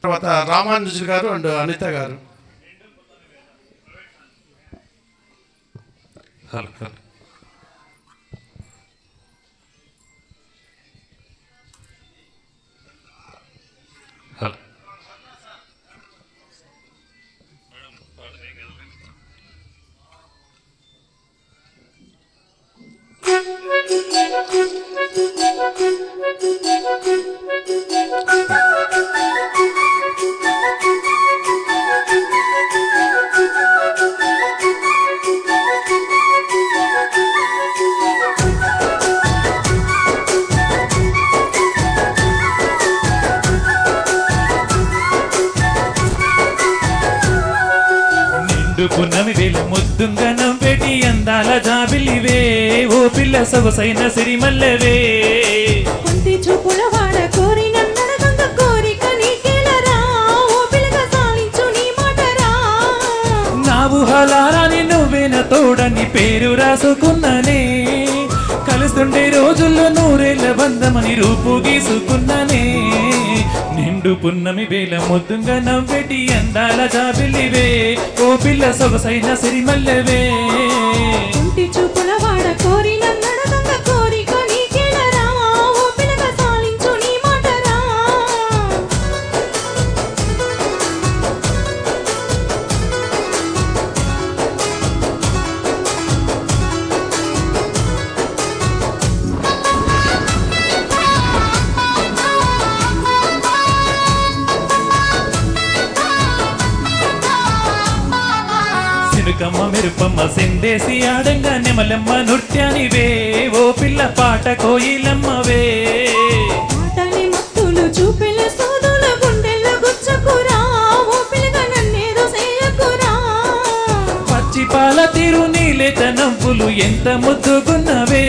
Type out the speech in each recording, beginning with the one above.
తర్వాత రామానుజు గారు అండ్ అనిత గారు. హలో హలో హలో పున్నమి వేల ముద్దుంగా నవ్వేటి అందాల జాబిలివే ఓ పిల్ల సొగసైన సిరిమల్లెవే కొంటి చూపుల వాడ కోరి నన్నడగంగ కోరిక నీకేలరా ఓ పిల్లగా సాలించు నీ మాటరా నా ఊహలారాని నువ్వేన తోడని పేరు రాసుకున్నానే కలుస్తుండే రోజుల్లో నూరేళ్ల బంధమని రూపు గీసుకున్నానే నిండు పున్నమి వేల ముద్దుంగా నవ్వేటి అందాల జాబిలివే ఓ పిల్ల సొగసైన సిరిమల్లెవే కొంటి చూపుల వాడ కోరి నన్నడగంగ కోరిక నీకేలరా ఓ పిల్లగా సాలించు నీ మాటరా సినుకమ్మ మెరుపమ్మ సిందేసి ఆడంగా నెమలమ్మ నృత్యానివే ఓ పిల్ల పాట కోయిలమ్మవే మాటని మత్తులు చూపెల సోదుల గుండెల గుచ్చకురా ఓ పిల్లగా నన్నేదో చేయకురా పచ్చి పాల తీరు నీలేత నవ్వులు ఎంత ముద్దుగున్నవే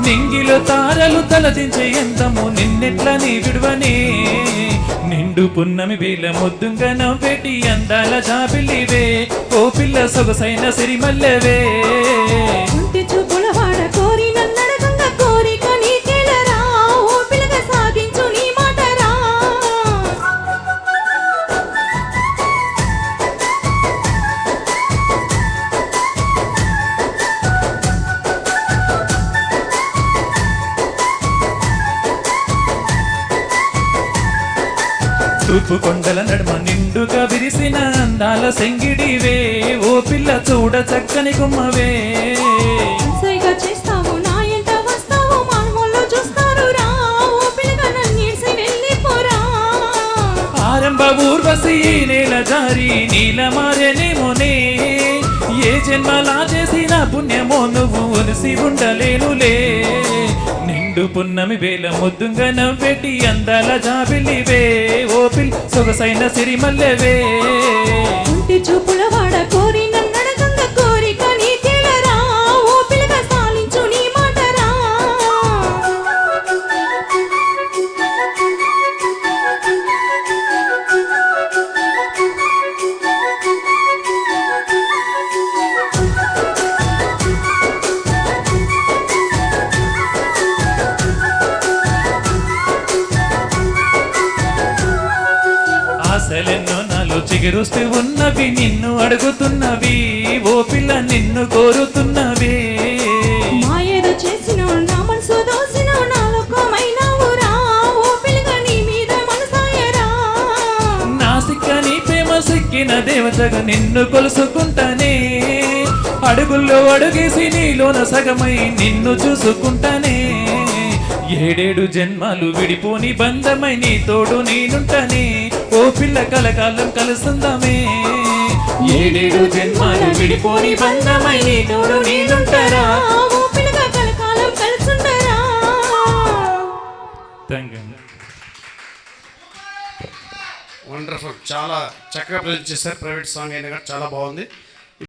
నింగిలో తారలు తలదించే ఎంతము నిన్నెట్లా నీ విడువనే నిండు పున్నమి వేల ముద్దుంగా నవ్వేటి అందాల జాబిలివే ఓ పిల్ల సొగసైన సిరిమల్లెవే కొంటి చూపుల వాడ కోరి నన్నడగంగ కోరిక నీకేలరా ఓ పిల్లగా సాగించు నీ మాటరా తూర్పు కొండల నడుమ నిండుగా విరిసిన అందాల సెంగిడివే ఓ పిల్ల చూడ చక్కని గుమ్మవే సైగా చేస్తావు నా ఎంట వస్తావు మామూలు చూస్తారు రా ఓ పిల్లగా నన్నిడిసి వెళ్ళిపోరా ఆరంభ ఊర్వశి ఈ నేల జారి నీల మారేనేమోనే ఏ జన్మలా చేసిన పుణ్యమో నువ్వు ఒలిసి ఉండలేనులే నిండు పున్నమి వేల ముద్దుంగా నవ్వేటి అందాల జాబిలివే ఓ పిల్ల సొగసైన సిరిమల్లెవే కొంటి చూపుల వాడ కోరి నన్నడగంగ కోరిక నీకేలరా ఓ పిల్లగా సాలించు నీ మాటరా ఆశలెన్నో నాలో చిగురుస్తూ ఉన్నవి నిన్ను అడుగుతున్నవి ఓ పిల్ల నిన్ను కోరుతున్నవి మాయేదో చేసినో నా మనసు దోసినో నా లోకమైనావురా ఓ పిల్లగా నీ మీద మనసాయరా నా సిక్కని ప్రేమ సిక్కిన దేవతగా నిన్ను కొలుసుకుంటానే అడుగుల్లో అడుగేసి నీలోన సగమై నిన్ను చూసుకుంటానే ఏడేడు జన్మాలు విడిపోని బంధమై నీ తోడు నేనుంటానే ఓ పిల్ల కలకాలం కలుసుందామే ఏడేడు జన్మాలు విడిపోని బంధమై నీ తోడు నేనుంటారా ఓ పిల్లగా కలకాలం కలుసుంటారా వండర్ఫుల్, చాలా చక్కగా ప్రజెంట్ చేశారు. ప్రైవేట్ సాంగ్ అయినా కానీ చాలా బాగుంది.